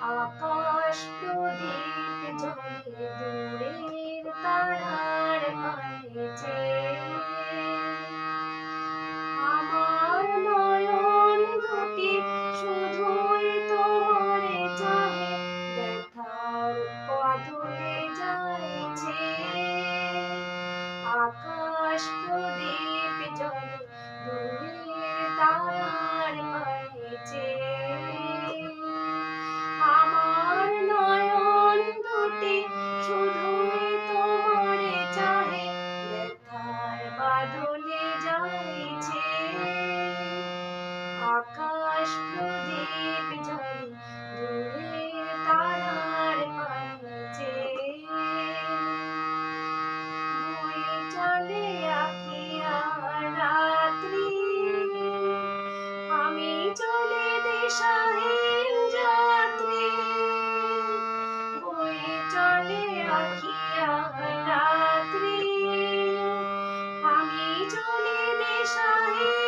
আকাশ প্রদীপ জ্বলে দূরের তারার পানে চেয়ে। আমার নয়ন দুটি শুধুই তোমারে চাহে, ব্যথার বাদলে যাইছে। আকাশ প্রদীপ জ্বলে দূরের তারার পানে চেয়ে। আমার নয়ন দুটি শুধুই তোমারে চাহে, ব্যথার বাদলে যাইছে। আকাশ প্রদীপ জ্বলে দূরের তারার পানে চেয়ে। বয়ে চলে আঁখি আর রাত্রি, আমি চলে দিশাহীন যাত্রী। বয়ে চলে আঁখি আর রাত্রি, আমি চলে দিশাহীন